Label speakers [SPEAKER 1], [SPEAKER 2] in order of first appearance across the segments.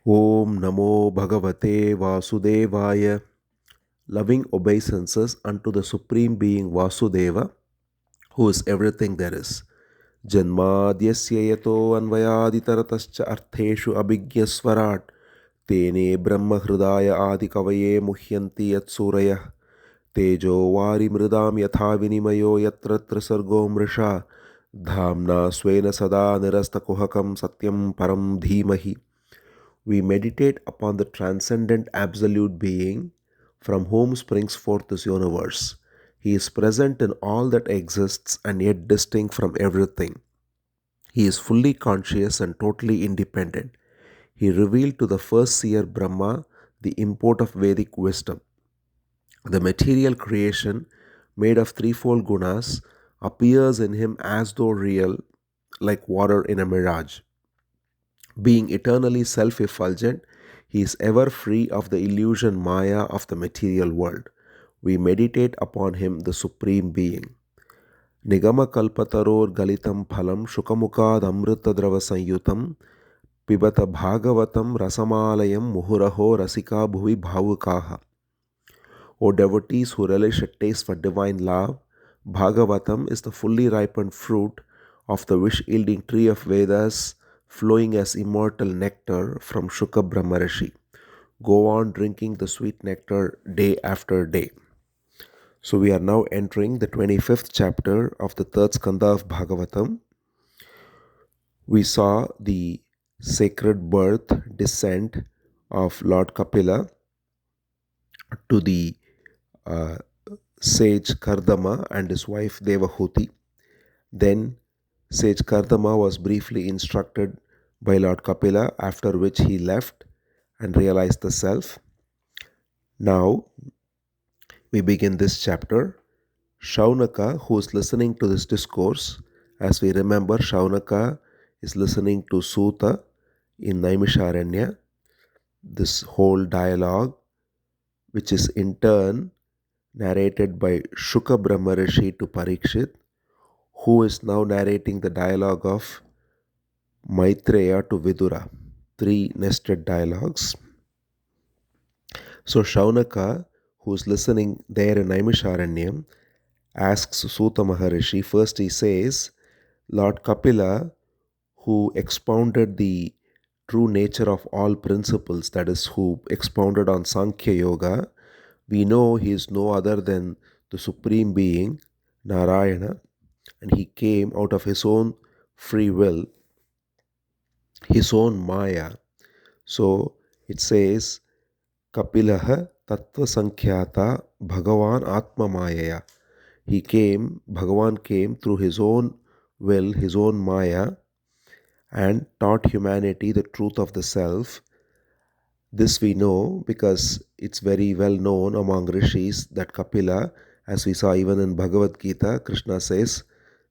[SPEAKER 1] Om Namo Bhagavate Vasudevaya. Loving obeisances unto the Supreme Being Vasudeva, who is everything there is. Janmadyasya yato anvayaditaratascha artheshu abhigyasvarat tene brahma hridaya adikavaye muhyanti yatsurayah tejo vari mridam yatha vinimayo yatra sargo mrisha dhamna swena sada nirastakuhakam satyam param dhimahi. We meditate upon the transcendent absolute being from whom springs forth this universe. He is present in all that exists and yet distinct from everything. He is fully conscious and totally independent. He revealed to the first seer Brahma the import of Vedic wisdom. The material creation, made of threefold gunas, appears in him as though real, like water in a mirage. Being eternally self effulgent, he is ever free of the illusion Maya of the material world. We meditate upon him, the Supreme Being. Nigama kalpataror galitam phalam shukamukad amritadrava sanyutam pibata bhagavatam rasamalayam muhuraho rasika bhuvi bhavukaha. O devotees who relish a taste for divine love, Bhagavatam is the fully ripened fruit of the wish-yielding tree of Vedas, flowing as immortal nectar from Shuka Brahmarishi. Go on drinking the sweet nectar day after day. So we are now entering the 25th chapter of the third Skandha of Bhagavatam. We saw the sacred birth, descent of Lord Kapila to the uh, sage Kardama and his wife Devahuti. Then sage Kardama was briefly instructed by Lord Kapila, after which he left and realized the self. Now we begin this chapter. Shaunaka, who is listening to this discourse, as we remember, Shaunaka is listening to Suta in Naimisharanya, this whole dialogue, which is in turn narrated by Shuka Brahmarishi to Parikshit, who is now narrating the dialogue of Maitreya to Vidura, three nested dialogues. So Shaunaka, who is listening there in Naimisharanyam, asks Suta Maharishi. First he says, Lord Kapila, who expounded the true nature of all principles, that is, who expounded on Sankhya Yoga, we know he is no other than the Supreme Being, Narayana, and he came out of his own free will, his own Maya. So it says, Kapilaha Tattva Sankhyata Bhagavan Atma Mayaya. He came, Bhagavan came through his own will, his own Maya, and taught humanity the truth of the self. This we know because it's very well known among rishis that Kapila, as we saw even in Bhagavad Gita, Krishna says,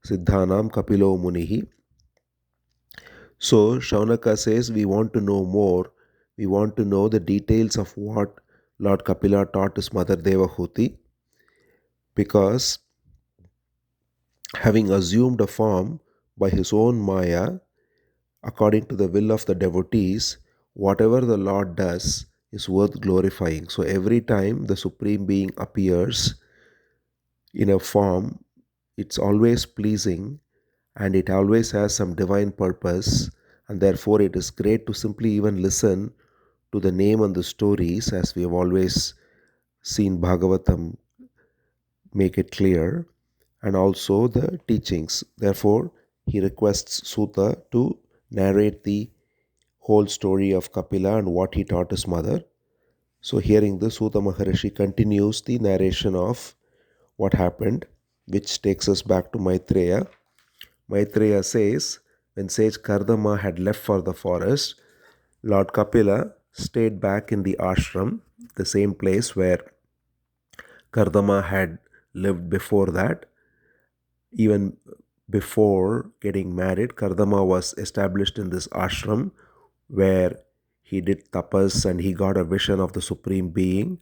[SPEAKER 1] Siddhanam Kapilo Munihi. So Shaunaka says, we want to know more. We want to know the details of what Lord Kapila taught his mother Devahuti, because having assumed a form by his own Maya, according to the will of the devotees, whatever the Lord does is worth glorifying. So every time the Supreme Being appears in a form, it's always pleasing and it always has some divine purpose, and therefore it is great to simply even listen to the name and the stories, as we have always seen Bhagavatam make it clear, and also the teachings. Therefore, he requests Suta to narrate the whole story of Kapila and what he taught his mother. So hearing this, Suta Maharishi continues the narration of what happened, which takes us back to Maitreya. Maitreya says, when sage Kardama had left for the forest, Lord Kapila stayed back in the ashram, the same place where Kardama had lived before that. Even before getting married, Kardama was established in this ashram where he did tapas and he got a vision of the Supreme Being.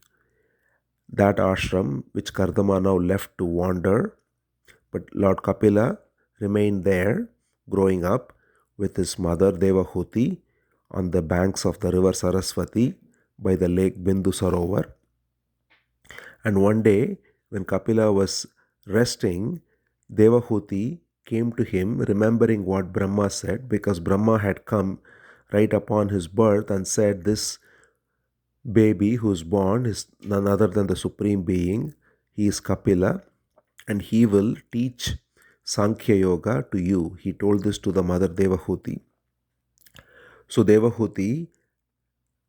[SPEAKER 1] That ashram, which Kardama now left to wander, but Lord Kapila remained there growing up with his mother Devahuti on the banks of the river Saraswati by the lake Bindu Sarovar. And one day, when Kapila was resting, Devahuti came to him, remembering what Brahma said, because Brahma had come right upon his birth and said, "This baby who's born is none other than the Supreme Being. He is Kapila, and he will teach Sankhya Yoga to you." He told this to the mother Devahuti. So Devahuti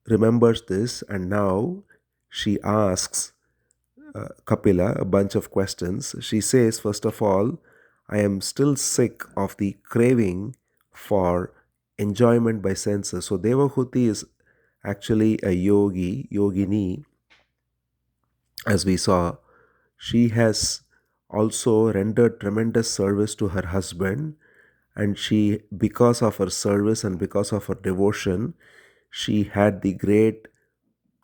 [SPEAKER 1] remembers this, and now she asks Kapila a bunch of questions. She says, first of all, I am still sick of the craving for enjoyment by senses. So Devahuti is actually a yogini, as we saw. She has also rendered tremendous service to her husband, and she, because of her service and because of her devotion, she had the great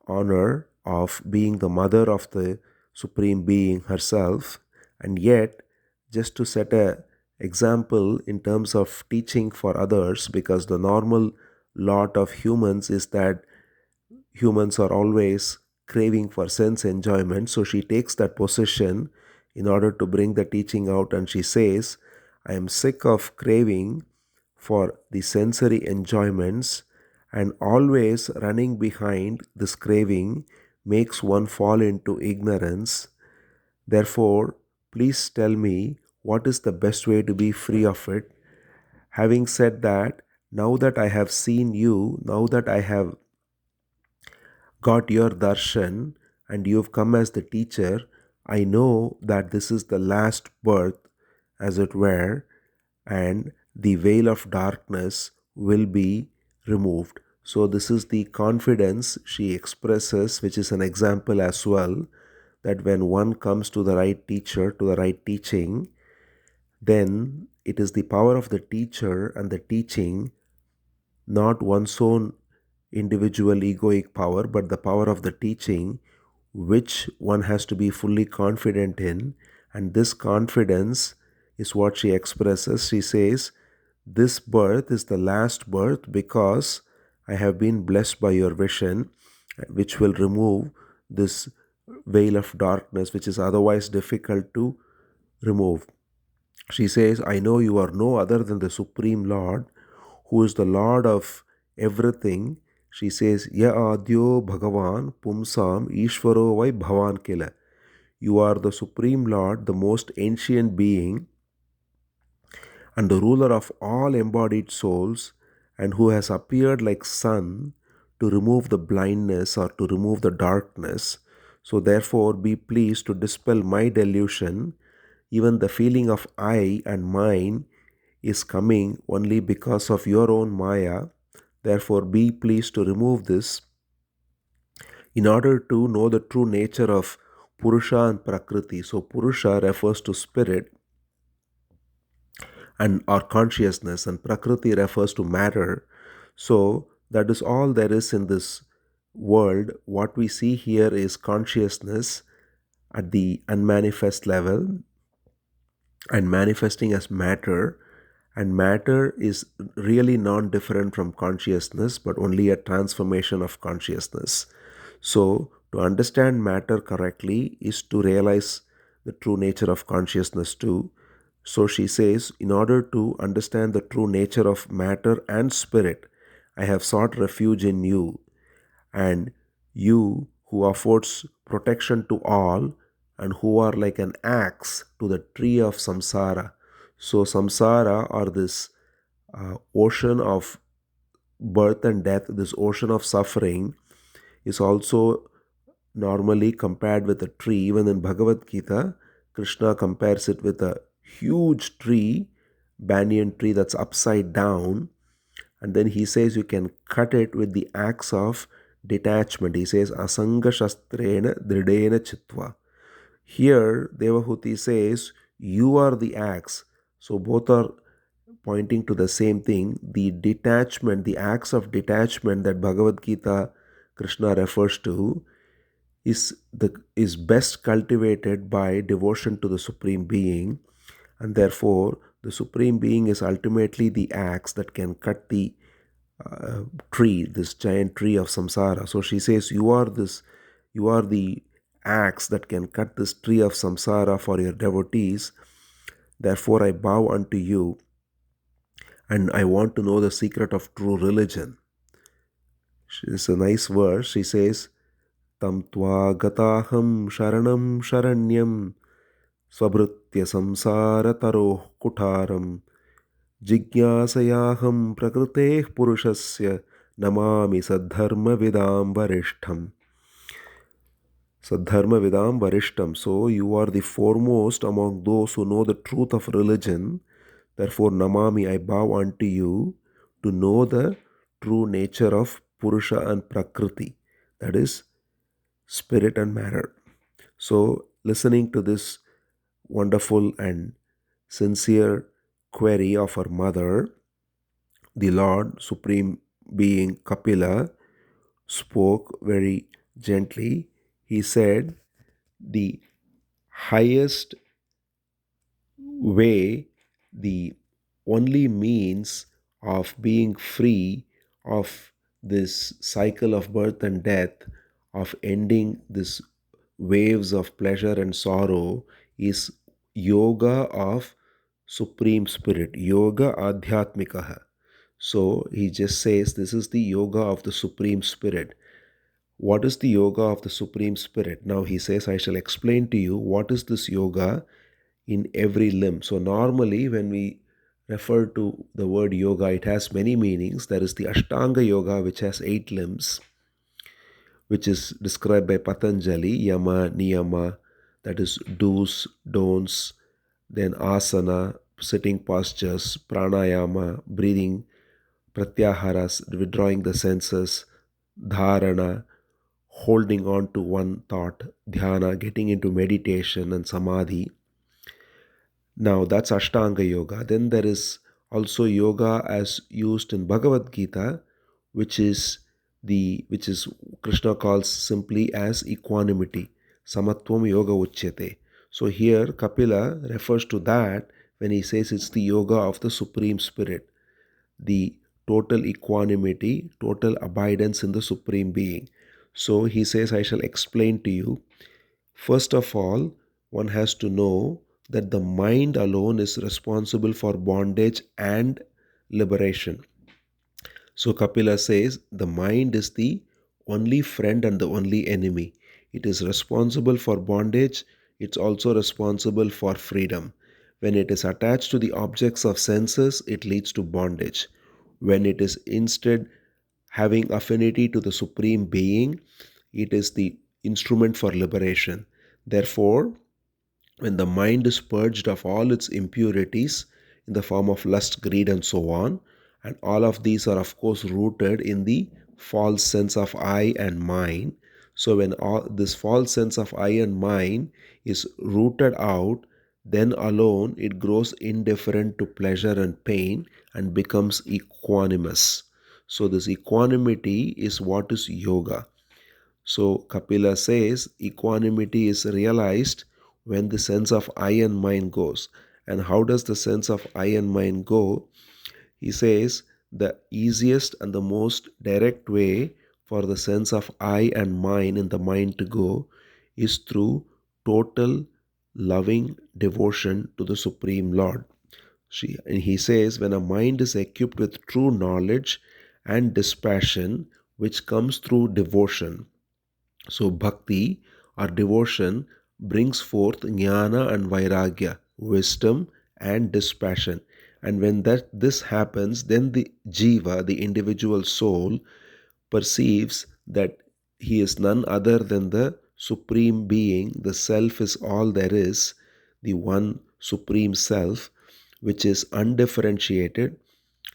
[SPEAKER 1] honor of being the mother of the Supreme Being herself. And yet, just to set a example in terms of teaching for others, because the normal lot of humans is that humans are always craving for sense enjoyment. So she takes that position in order to bring the teaching out, and she says, I am sick of craving for the sensory enjoyments, and always running behind this craving makes one fall into ignorance. Therefore, please tell me what is the best way to be free of it. Having said that, now that I have seen you, now that I have got your darshan and you've come as the teacher, I know that this is the last birth, as it were, and the veil of darkness will be removed. So, this is the confidence she expresses, which is an example as well, that when one comes to the right teacher, to the right teaching, then it is the power of the teacher and the teaching, not one's own individual egoic power, but the power of the teaching, which one has to be fully confident in. And this confidence is what she expresses. She says, this birth is the last birth because I have been blessed by your vision, which will remove this veil of darkness, which is otherwise difficult to remove. She says, I know you are no other than the Supreme Lord, who is the Lord of everything. She says, Ya Adyo Bhagavan Pumsam Ishvaro Vai Bhavan Kila. You are the Supreme Lord, the most ancient being, and the ruler of all embodied souls, and who has appeared like sun to remove the blindness or to remove the darkness. So therefore be pleased to dispel my delusion. Even the feeling of I and mine is coming only because of your own Maya. Therefore be pleased to remove this in order to know the true nature of Purusha and Prakriti. So Purusha refers to spirit and our consciousness, and Prakriti refers to matter. So that is all there is in this world. What we see here is consciousness at the unmanifest level and manifesting as matter. And matter is really non different from consciousness, but only a transformation of consciousness. So, to understand matter correctly is to realize the true nature of consciousness too. So, she says, in order to understand the true nature of matter and spirit, I have sought refuge in you, and you who affords protection to all and who are like an axe to the tree of samsara. So samsara, or this ocean of birth and death, this ocean of suffering, is also normally compared with a tree. Even in Bhagavad Gita, Krishna compares it with a huge tree, banyan tree that's upside down, and then he says you can cut it with the axe of detachment. He says, Asanga Shastrena Dridena Chitva. Here, Devahuti says, you are the axe. So both are pointing to the same thing. The detachment, the axe of detachment that Bhagavad Gita Krishna refers to is best cultivated by devotion to the Supreme Being, and therefore the Supreme Being is ultimately the axe that can cut the tree, this giant tree of samsara. So she says, you are the axe that can cut this tree of samsara for your devotees. Therefore, I bow unto you, and I want to know the secret of true religion. It's a nice verse. She says, Tam tva gataham sharanam sharanyam swabhrutya samsara taroh kutaram jigyasayaham prakruteh purushasya namami saddharma vidam varishtham. Saddharma vidam varishtham. So you are the foremost among those who know the truth of religion. Therefore, namami, I bow unto you to know the true nature of Purusha and Prakriti, that is, spirit and matter. So, listening to this wonderful and sincere query of her mother, the Lord, Supreme Being Kapila, spoke very gently. He said, the highest way, the only means of being free of this cycle of birth and death, of ending this waves of pleasure and sorrow, is yoga of Supreme Spirit, yoga adhyatmikaha. So he just says this is the yoga of the Supreme Spirit. What is the yoga of the Supreme Spirit? Now he says, I shall explain to you what is this yoga in every limb. So, normally, when we refer to the word yoga, it has many meanings. There is the Ashtanga Yoga, which has 8 limbs, which is described by Patanjali, Yama, Niyama, that is do's, don'ts, then asana, sitting postures, pranayama, breathing, pratyaharas, withdrawing the senses, dharana, holding on to one thought, dhyana, getting into meditation, and samadhi. Now that's Ashtanga Yoga. Then there is also yoga as used in Bhagavad Gita, which is Krishna calls simply as equanimity. Samatvam Yoga Uchyate. So here Kapila refers to that when he says it's the yoga of the Supreme Spirit, the total equanimity, total abidance in the Supreme Being. So he says, I shall explain to you. First of all, one has to know that the mind alone is responsible for bondage and liberation. So Kapila says the mind is the only friend and the only enemy. It is responsible for bondage, it's also responsible for freedom. When it is attached to the objects of senses, it leads to bondage. When it is instead having affinity to the Supreme Being, it is the instrument for liberation. Therefore, when the mind is purged of all its impurities in the form of lust, greed, and so on, and all of these are, of course, rooted in the false sense of I and mine. So, when all this false sense of I and mine is rooted out, then alone it grows indifferent to pleasure and pain and becomes equanimous. So, this equanimity is what is yoga. So Kapila says equanimity is realized when the sense of I and mine goes. And how does the sense of I and mine go? He says the easiest and the most direct way for the sense of I and mine in the mind to go is through total loving devotion to the Supreme Lord. And he says when a mind is equipped with true knowledge and dispassion, which comes through devotion, so bhakti or devotion brings forth jnana and vairagya, wisdom and dispassion. And when this happens, then the jiva, the individual soul, perceives that he is none other than the supreme being, the self is all there is, the one supreme self, which is undifferentiated,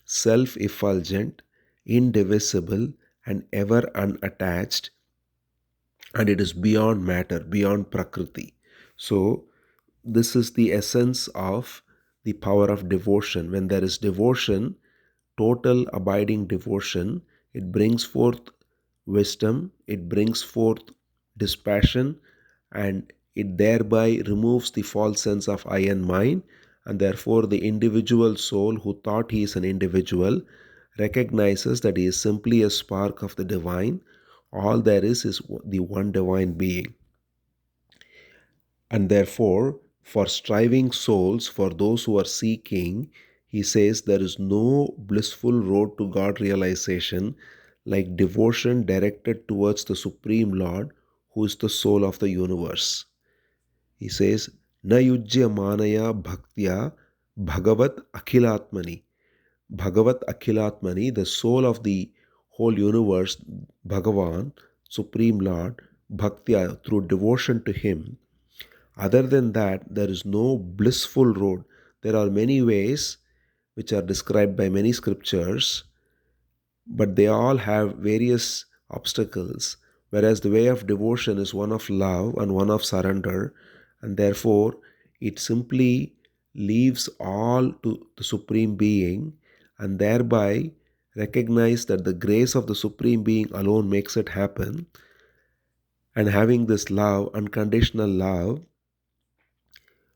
[SPEAKER 1] self effulgent, indivisible, and ever unattached, and it is beyond matter, beyond prakriti. So, this is the essence of the power of devotion. When there is devotion, total abiding devotion, it brings forth wisdom, it brings forth dispassion, and it thereby removes the false sense of I and mine, and therefore the individual soul who thought he is an individual recognizes that he is simply a spark of the divine. All there is the one divine being. And therefore, for striving souls, for those who are seeking, he says there is no blissful road to God realization like devotion directed towards the Supreme Lord, who is the soul of the universe. He says, Na yujya manaya bhaktya bhagavat akhilatmani. Bhagavat akhilatmani, the soul of the whole universe, Bhagavan, Supreme Lord, bhaktya, through devotion to him. Other than that, there is no blissful road. There are many ways which are described by many scriptures, but they all have various obstacles. Whereas the way of devotion is one of love and one of surrender, and therefore it simply leaves all to the Supreme Being, and thereby recognize that the grace of the Supreme Being alone makes it happen. And having this love, unconditional love,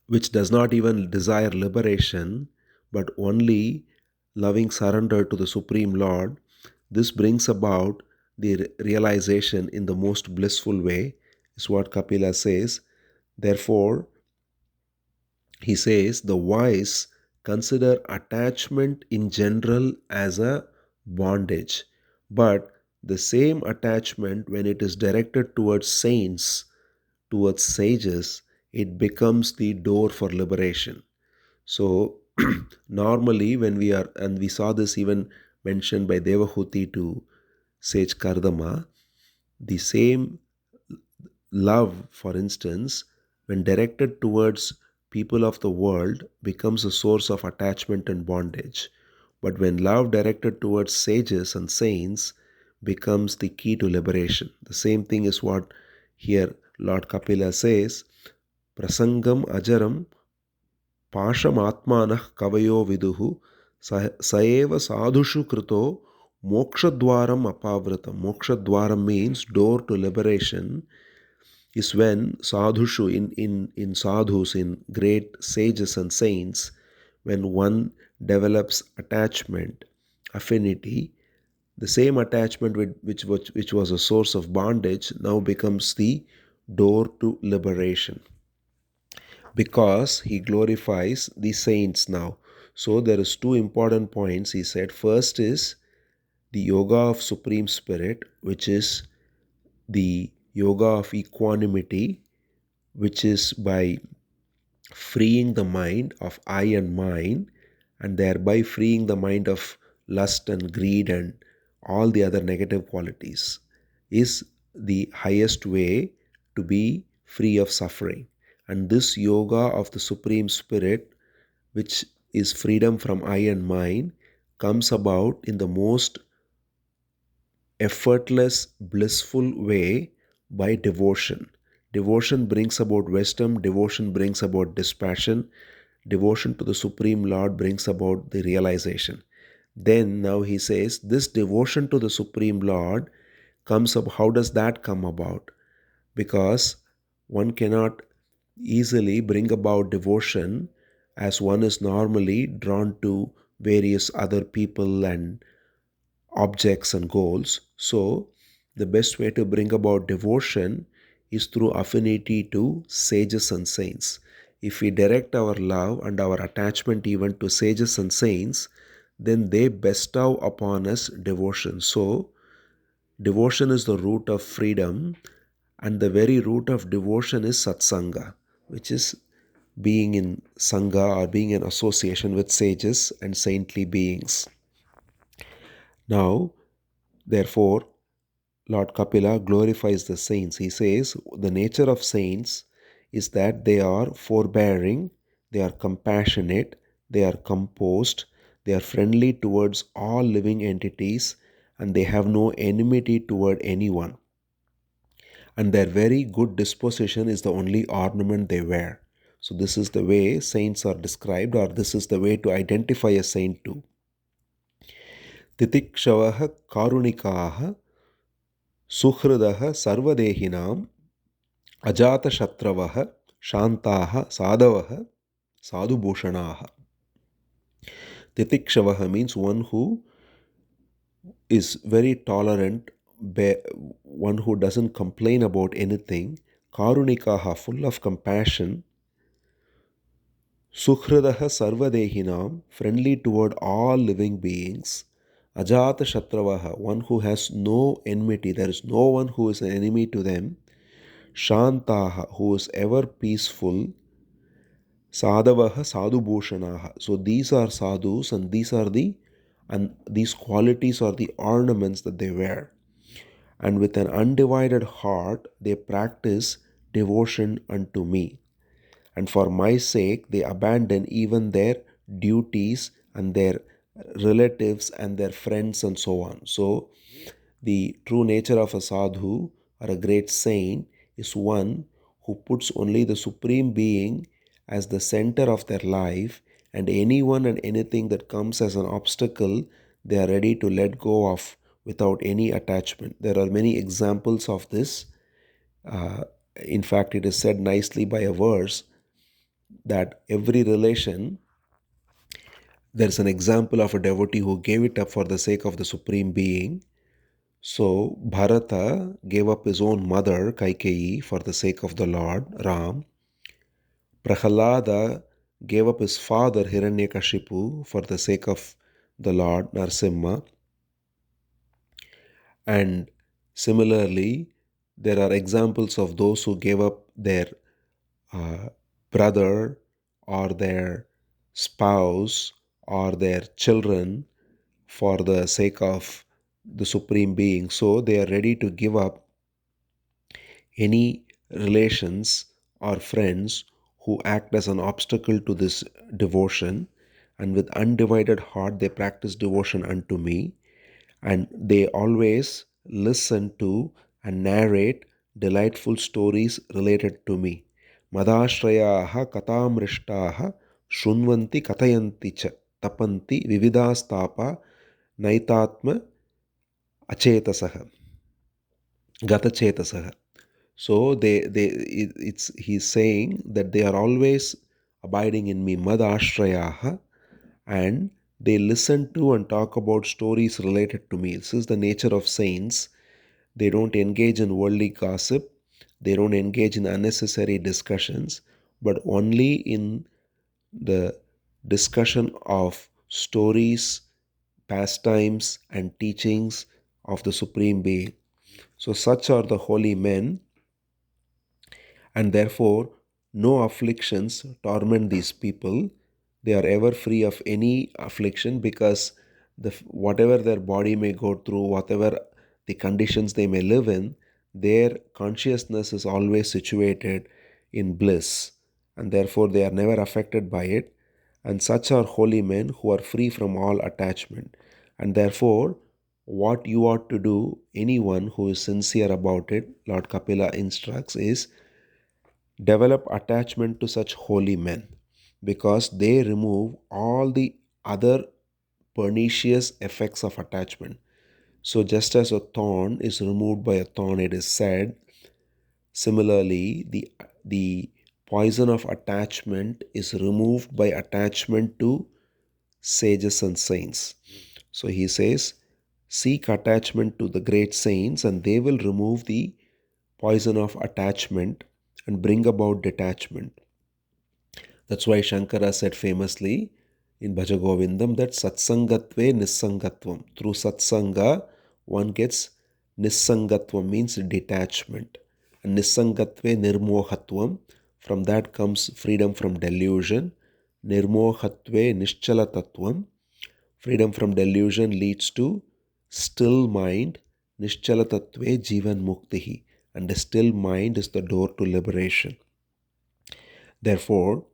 [SPEAKER 1] which does not even desire liberation, but only loving surrender to the Supreme Lord, this brings about the realization in the most blissful way, is what Kapila says. Therefore, he says the wise consider attachment in general as a bondage, but the same attachment, when it is directed towards saints, towards sages, it becomes the door for liberation. So, normally, when we are, and we saw this even mentioned by Devahuti to sage Kardama, the same love, for instance, when directed towards people of the world, becomes a source of attachment and bondage. But when love directed towards sages and saints becomes the key to liberation. The same thing is what here Lord Kapila says, Prasangam ajaram पाशमात्मानः कवयो विदुः स एव साधुषु कृतो mokshadwaram apavratam. Mokshadwaram means door to liberation, is when sadhushu, in sadhus, in great sages and saints, when one develops attachment, affinity, the same attachment which was a source of bondage now becomes the door to liberation, because he glorifies the saints now. So there is two important points he said. First is the yoga of Supreme Spirit, which is the yoga of equanimity, which is by freeing the mind of I and mine, and thereby freeing the mind of lust and greed and all the other negative qualities, is the highest way to be free of suffering. And this yoga of the Supreme Spirit, which is freedom from I and mine, comes about in the most effortless, blissful way by devotion. Devotion brings about wisdom, devotion brings about dispassion, devotion to the Supreme Lord brings about the realization. Then now he says, this devotion to the Supreme Lord comes up. How does that come about? Because one cannot easily bring about devotion as one is normally drawn to various other people and objects and goals. So, the best way to bring about devotion is through affinity to sages and saints. If we direct our love and our attachment even to sages and saints, then they bestow upon us devotion. So, devotion is the root of freedom, and the very root of devotion is satsanga, which is being in sangha or being in association with sages and saintly beings. Now, therefore, Lord Kapila glorifies the saints. He says the nature of saints is that they are forbearing, they are compassionate, they are composed, they are friendly towards all living entities, and they have no enmity toward anyone. And their very good disposition is the only ornament they wear. So, this is the way saints are described, or this is the way to identify a saint too. Titikshavaha karunikaha suhridaha sarvadehinam ajata shantaha sadavaha sadhubhushanaha. Titikshavaha means one who is very tolerant, one who doesn't complain about anything, karunikaha, full of compassion, suhradaha sarvadehinam, friendly toward all living beings, ajata shatravaha, one who has no enmity, there is no one who is an enemy to them, shantaha, who is ever peaceful, sadhavaha sadhubhushanaha. So these are sadhus, and these qualities are the ornaments that they wear. And with an undivided heart they practice devotion unto me. And for my sake they abandon even their duties and their relatives and their friends and so on. So the true nature of a sadhu or a great saint is one who puts only the Supreme Being as the center of their life, and anyone and anything that comes as an obstacle, they are ready to let go of without any attachment. There are many examples of this. Uh, in fact, it is said nicely by a verse that every relation, there's an example of a devotee who gave it up for the sake of the Supreme Being. So Bharata gave up his own mother, Kaikeyi, for the sake of the Lord, Ram. Prahalada gave up his father, Hiranyakashipu, for the sake of the Lord, Narsimha. And similarly, there are examples of those who gave up their uh, brother or their spouse or their children for the sake of the Supreme Being. So they are ready to give up any relations or friends who act as an obstacle to this devotion, and with undivided heart they practice devotion unto me, and they always listen to and narrate delightful stories related to me. Madashrayaha katamrishtaha shunvanti katayanti cha tapanti vividastapa naitatma achetasaha gatachetasaha. So it's he's saying that they are always abiding in me, mad ashrayaha, and they listen to and talk about stories related to me. This is the nature of saints. They don't engage in worldly gossip, they don't engage in unnecessary discussions, but only in the discussion of stories, pastimes, and teachings of the Supreme Being. So such are the holy men, and therefore no afflictions torment these people. They are ever free of any affliction, because whatever their body may go through, whatever the conditions they may live in, their consciousness is always situated in bliss, and therefore they are never affected by it. And such are holy men who are free from all attachment. And therefore, what you ought to do, anyone who is sincere about it, Lord Kapila instructs, is develop attachment to such holy men, because they remove all the other pernicious effects of attachment. So, just as a thorn is removed by a thorn, it is said, similarly, the poison of attachment is removed by attachment to sages and saints. So, he says, seek attachment to the great saints, and they will remove the poison of attachment and bring about detachment. That's why Shankara said famously in Bhajagovindam that satsangatve nissangatvam. Through satsanga, one gets nissangatvam, means detachment. And nissangatve nirmohatvam. From that comes freedom from delusion. Nirmohatve nischalatatvam. Freedom from delusion leads to still mind. Nischalatatve jivan muktihi. And the still mind is the door to liberation. Therefore,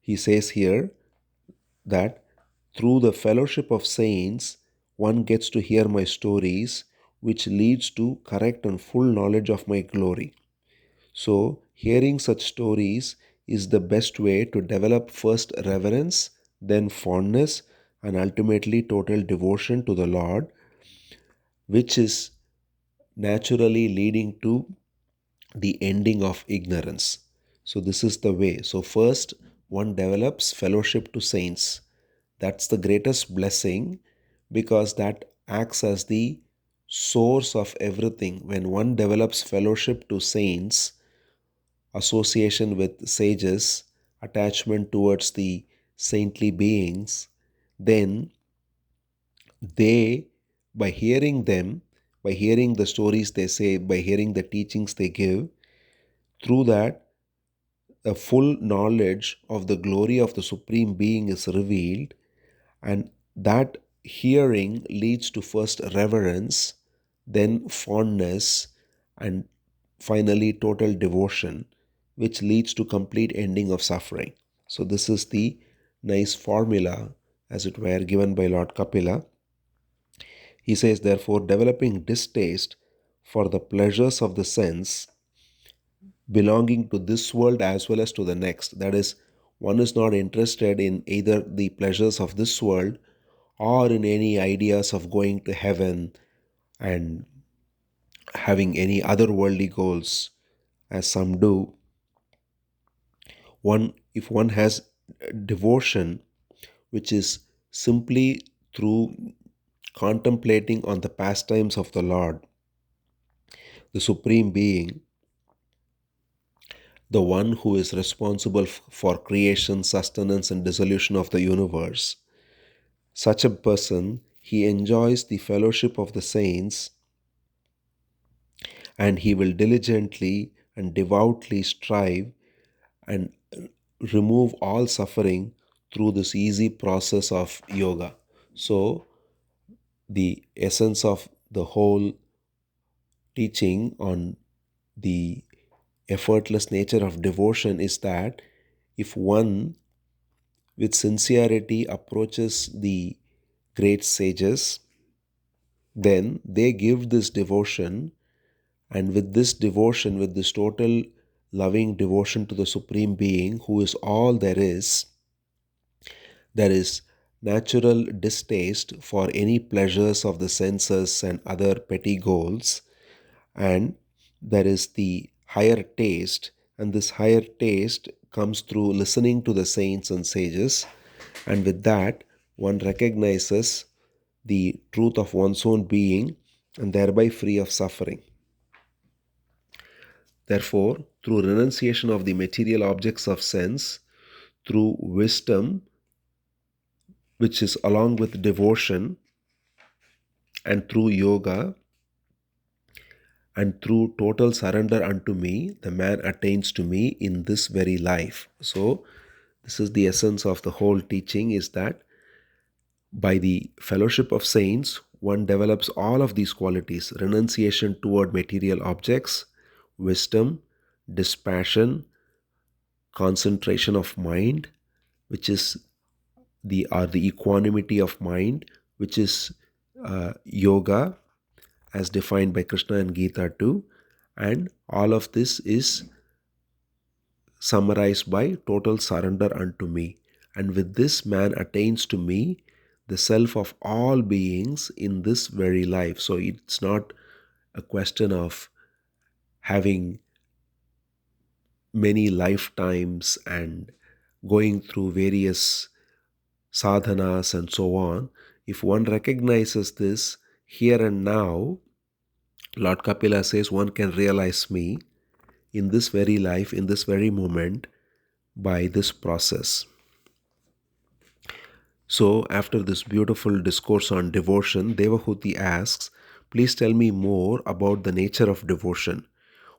[SPEAKER 1] he says here that through the fellowship of saints, one gets to hear my stories, which leads to correct and full knowledge of my glory. So, hearing such stories is the best way to develop first reverence, then fondness, and ultimately total devotion to the Lord, which is naturally leading to the ending of ignorance. So, this is the way. So, first, one develops fellowship to saints. That's the greatest blessing, because that acts as the source of everything. When one develops fellowship to saints, association with sages, attachment towards the saintly beings, then they, by hearing them, by hearing the stories they say, by hearing the teachings they give, through that, a full knowledge of the glory of the Supreme Being is revealed, and that hearing leads to first reverence, then fondness, and finally total devotion, which leads to complete ending of suffering. So, this is the nice formula, as it were, given by Lord Kapila. He says, therefore, developing distaste for the pleasures of the sense belonging to this world as well as to the next. That is, one is not interested in either the pleasures of this world or in any ideas of going to heaven and having any other worldly goals, as some do. If one has devotion, which is simply through contemplating on the pastimes of the Lord, the Supreme Being, the one who is responsible for creation, sustenance, and dissolution of the universe, such a person, he enjoys the fellowship of the saints, and he will diligently and devoutly strive and remove all suffering through this easy process of yoga. So, the essence of the whole teaching on the effortless nature of devotion is that if one with sincerity approaches the great sages, then they give this devotion, and with this devotion, with this total loving devotion to the Supreme Being, who is all there is natural distaste for any pleasures of the senses and other petty goals, and there is the higher taste, and this higher taste comes through listening to the saints and sages, and with that one recognizes the truth of one's own being and thereby free of suffering. Therefore, through renunciation of the material objects of sense, through wisdom, which is along with devotion, and through yoga, and through total surrender unto me, the man attains to me in this very life. So, this is the essence of the whole teaching, is that by the fellowship of saints, one develops all of these qualities: renunciation toward material objects, wisdom, dispassion, concentration of mind, which is the equanimity of mind, which is yoga as defined by Krishna and Gita too, and all of this is summarized by total surrender unto me. And with this, man attains to me, the self of all beings, in this very life. So it's not a question of having many lifetimes and going through various sadhanas and so on. If one recognizes this here and now, Lord Kapila says one can realize me in this very life, in this very moment, by this process. So, after this beautiful discourse on devotion, Devahuti asks, please tell me more about the nature of devotion.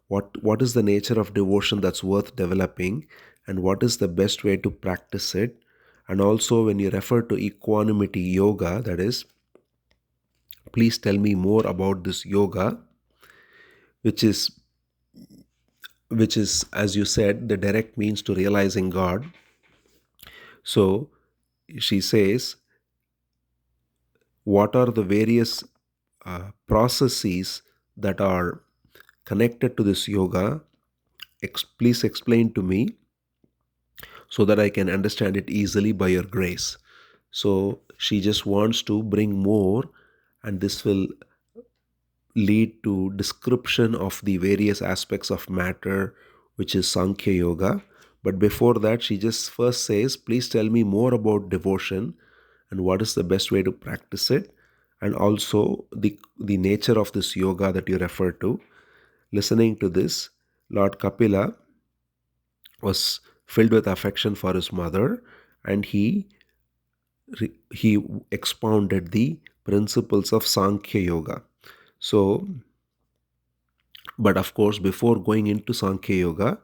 [SPEAKER 1] What is the nature of devotion that's worth developing, and what is the best way to practice it? And also, when you refer to equanimity yoga, that is, please tell me more about this yoga, which is, as you said, the direct means to realizing God. So, she says, what are the various processes that are connected to this yoga? Please explain to me so that I can understand it easily by your grace. So she just wants to bring more, and this will lead to description of the various aspects of matter, which is Sankhya Yoga. But before that, she just first says, please tell me more about devotion and what is the best way to practice it. and also the nature of this yoga that you refer to. Listening to this, Lord Kapila was filled with affection for his mother, and he expounded the principles of Sankhya Yoga. So, but of course, before going into Sankhya Yoga,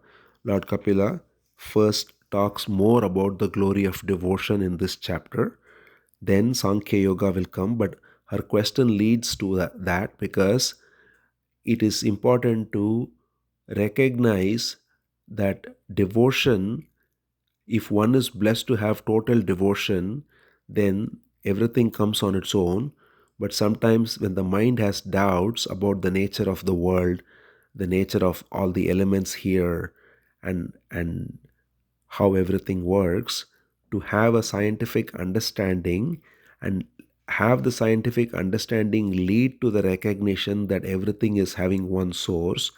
[SPEAKER 1] Lord Kapila first talks more about the glory of devotion in this chapter. Then Sankhya Yoga will come, but her question leads to that because it is important to recognize that devotion, if one is blessed to have total devotion, then everything comes on its own. But sometimes, when the mind has doubts about the nature of the world, the nature of all the elements here, and how everything works, to have a scientific understanding and have the scientific understanding lead to the recognition that everything is having one source.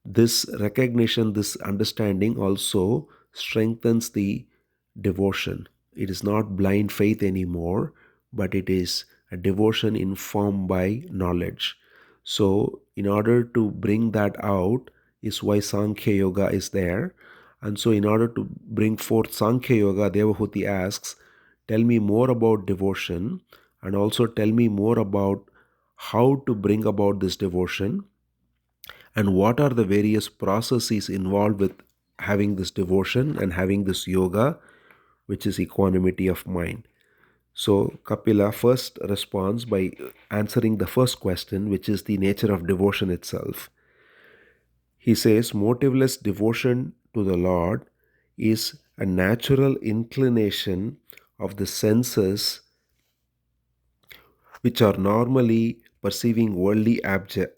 [SPEAKER 1] This recognition, this understanding also strengthens the devotion. It is not blind faith anymore, but it is a devotion informed by knowledge. So, in order to bring that out, is why Sankhya Yoga is there. And so, in order to bring forth Sankhya Yoga, Devahuti asks, tell me more about devotion, and also tell me more about how to bring about this devotion, and what are the various processes involved with having this devotion and having this yoga, which is equanimity of mind. So Kapila first responds by answering the first question, which is the nature of devotion itself. He says motiveless devotion to the Lord is a natural inclination of the senses, which are normally perceiving worldly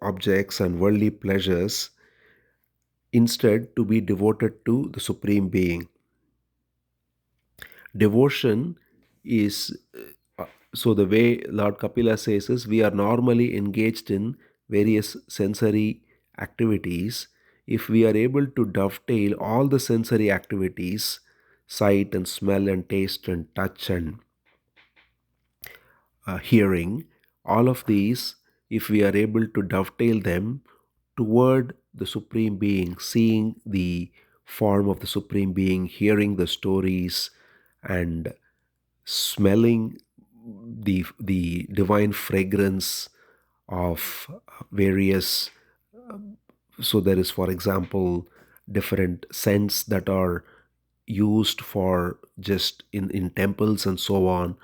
[SPEAKER 1] objects and worldly pleasures, instead to be devoted to the Supreme Being. Devotion is, so the way Lord Kapila says is, we are normally engaged in various sensory activities. If we are able to dovetail all the sensory activities, sight and smell and taste and touch and hearing, all of these, if we are able to dovetail them toward the Supreme Being, seeing the form of the Supreme Being, hearing the stories, and smelling the divine fragrance of various, so there is, for example, different scents that are used for just in temples and so on,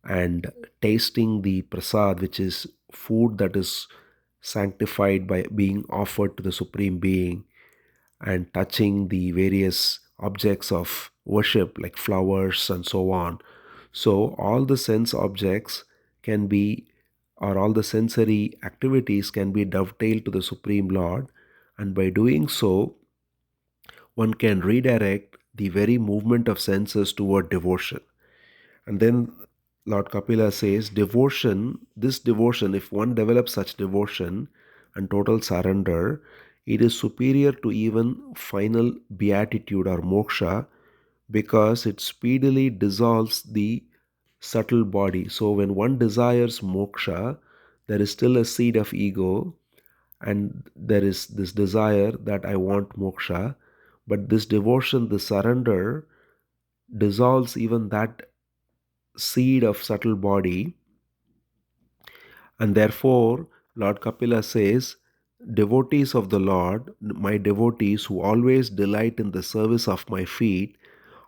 [SPEAKER 1] and tasting the prasad, which is food that is sanctified by being offered to the Supreme Being, and touching the various objects of worship like flowers and so on. So, all the sense objects can be, or all the sensory activities can be dovetailed to the Supreme Lord, and by doing so, one can redirect the very movement of senses toward devotion. And then Lord Kapila says, devotion, this devotion, if one develops such devotion and total surrender, it is superior to even final beatitude or moksha, because it speedily dissolves the subtle body. So when one desires moksha, there is still a seed of ego, and there is this desire that I want moksha, but this devotion, the surrender, dissolves even that seed of subtle body. And therefore, Lord Kapila says, devotees of the Lord, my devotees who always delight in the service of my feet,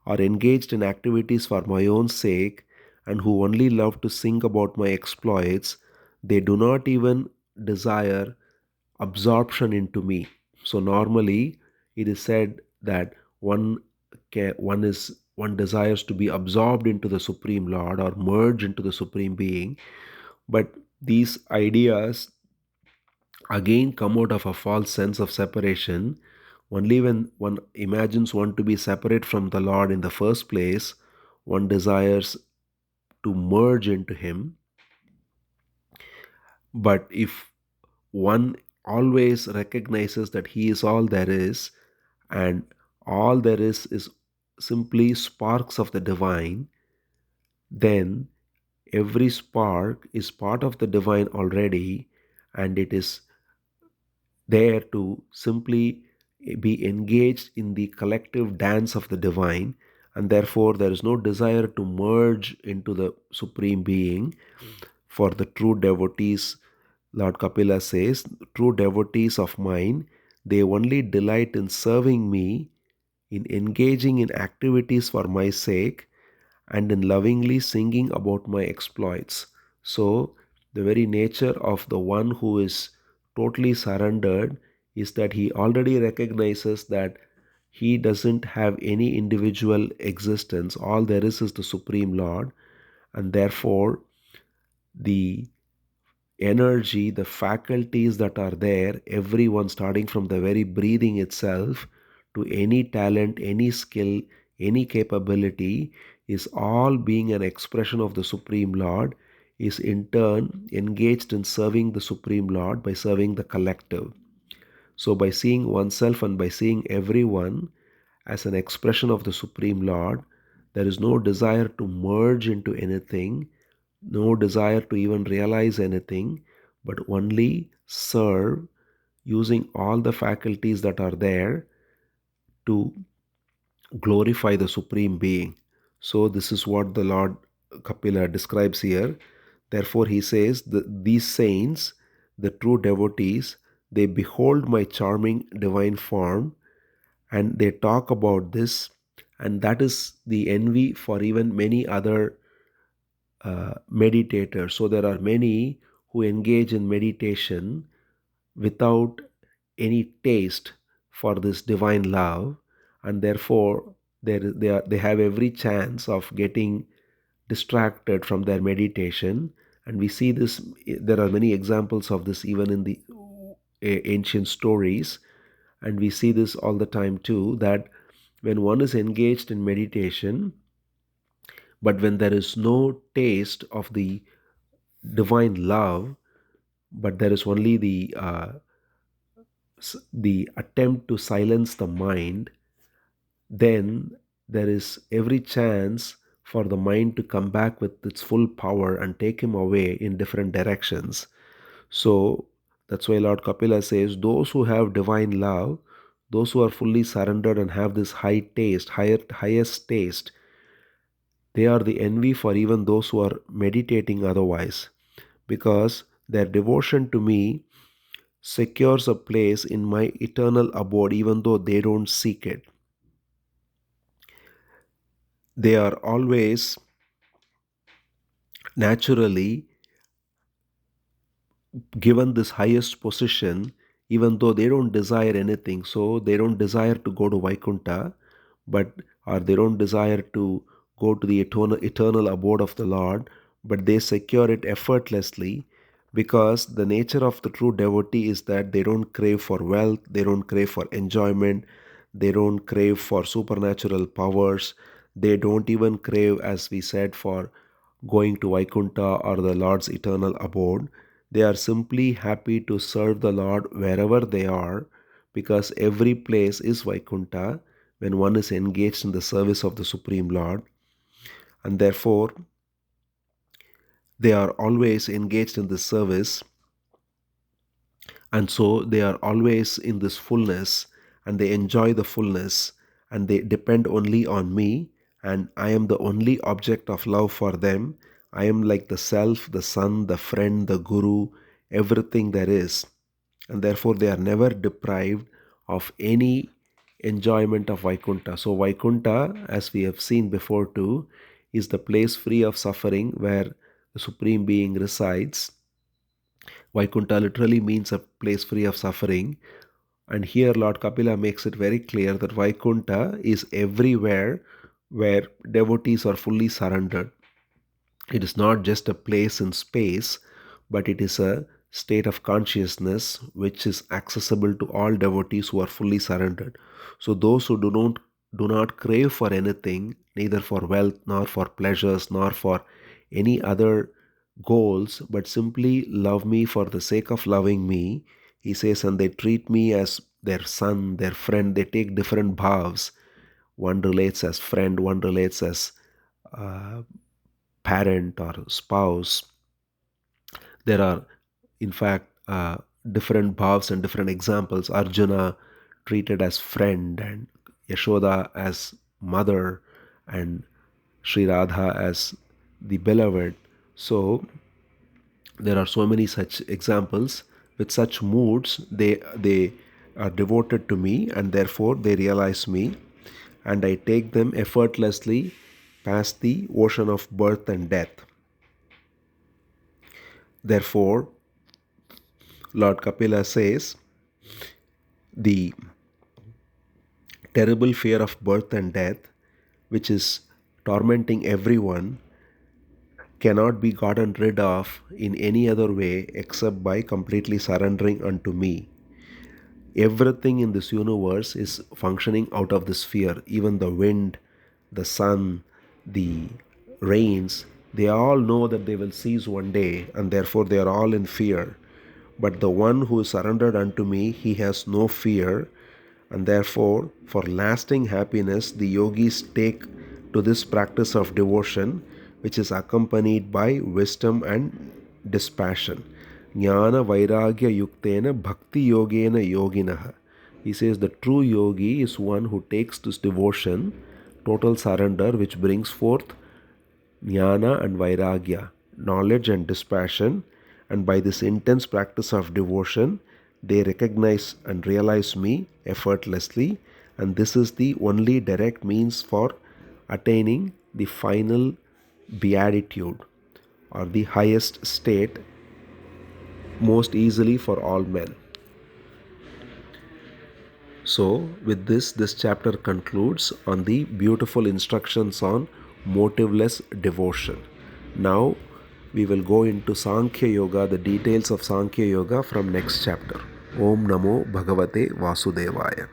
[SPEAKER 1] are engaged in activities for my own sake, and who only love to sing about my exploits. They do not even desire absorption into me. So normally it is said that one desires to be absorbed into the Supreme Lord or merge into the Supreme Being, but these ideas again come out of a false sense of separation. Only when one imagines one to be separate from the Lord in the first place, one desires to merge into Him. But if one always recognizes that He is all there is, and all there is simply sparks of the divine, then every spark is part of the divine already, and it is there to simply be engaged in the collective dance of the divine, and therefore there is no desire to merge into the Supreme Being. For the true devotees, Lord Kapila says, true devotees of mine, they only delight in serving me, in engaging in activities for my sake, and in lovingly singing about my exploits. So, the very nature of the one who is totally surrendered is that he already recognizes that he doesn't have any individual existence. All there is the Supreme Lord, and therefore the energy, the faculties that are there, everyone starting from the very breathing itself to any talent, any skill, any capability, is all being an expression of the Supreme Lord, is in turn engaged in serving the Supreme Lord by serving the collective. So, by seeing oneself and by seeing everyone as an expression of the Supreme Lord, there is no desire to merge into anything, no desire to even realize anything, but only serve using all the faculties that are there to glorify the Supreme Being. So, this is what the Lord Kapila describes here. Therefore, he says that these saints, the true devotees, they behold my charming divine form and they talk about this, and that is the envy for even many other meditators. So, there are many who engage in meditation without any taste for this divine love, and therefore they have every chance of getting distracted from their meditation. And we see this, there are many examples of this even in the ancient stories, and we see this all the time too, that when one is engaged in meditation, but when there is no taste of the divine love, but there is only the attempt to silence the mind, then there is every chance for the mind to come back with its full power and take him away in different directions. So that's why Lord Kapila says, those who have divine love, those who are fully surrendered and have this high taste, highest taste, they are the envy for even those who are meditating otherwise, because their devotion to me secures a place in my eternal abode even though they don't seek it. They are always naturally given this highest position even though they don't desire anything. So they don't desire to go to Vaikuntha, but or they don't desire to go to the eternal abode of the Lord, but they secure it effortlessly, because the nature of the true devotee is that they don't crave for wealth, they don't crave for enjoyment, they don't crave for supernatural powers, they don't even crave, as we said, for going to Vaikuntha or the Lord's eternal abode. They are simply happy to serve the Lord wherever they are, because every place is Vaikuntha when one is engaged in the service of the Supreme Lord. And therefore, they are always engaged in this service, and so they are always in this fullness, and they enjoy the fullness, and they depend only on me, and I am the only object of love for them. I am like the self, the son, the friend, the guru, everything there is. And therefore they are never deprived of any enjoyment of Vaikuntha. So Vaikuntha, as we have seen before too, is the place free of suffering where the Supreme Being resides. Vaikuntha literally means a place free of suffering. And here Lord Kapila makes it very clear that Vaikuntha is everywhere where devotees are fully surrendered. It is not just a place in space, but it is a state of consciousness which is accessible to all devotees who are fully surrendered. So those who do not crave for anything, neither for wealth nor for pleasures nor for any other goals, but simply love me for the sake of loving me, he says, and they treat me as their son, their friend. They take different bhavs. One relates as friend, one relates as uh, parent or spouse. There are, in fact, different bhavs and different examples. Arjuna treated as friend, and Yashoda as mother, and Sri Radha as the beloved. So there are so many such examples. With such moods, they are devoted to me, and therefore they realize me, and I take them effortlessly past the ocean of birth and death. Therefore, Lord Kapila says, the terrible fear of birth and death, which is tormenting everyone, cannot be gotten rid of in any other way except by completely surrendering unto me. Everything in this universe is functioning out of this fear. Even the wind, the sun, the rains, they all know that they will cease one day, and therefore they are all in fear. But the one who is surrendered unto me, he has no fear, and therefore, for lasting happiness, the yogis take to this practice of devotion, which is accompanied by wisdom and dispassion. Jnana Vairagya Yuktena Bhakti Yogena Yoginaha. He says the true yogi is one who takes this devotion, total surrender, which brings forth jnana and vairagya, knowledge and dispassion, and by this intense practice of devotion, they recognize and realize me effortlessly, and this is the only direct means for attaining the final beatitude or the highest state most easily for all men. So, with this chapter concludes on the beautiful instructions on motiveless devotion. Now, we will go into Sankhya Yoga, the details of Sankhya Yoga from next chapter. Om Namo Bhagavate Vasudevaya.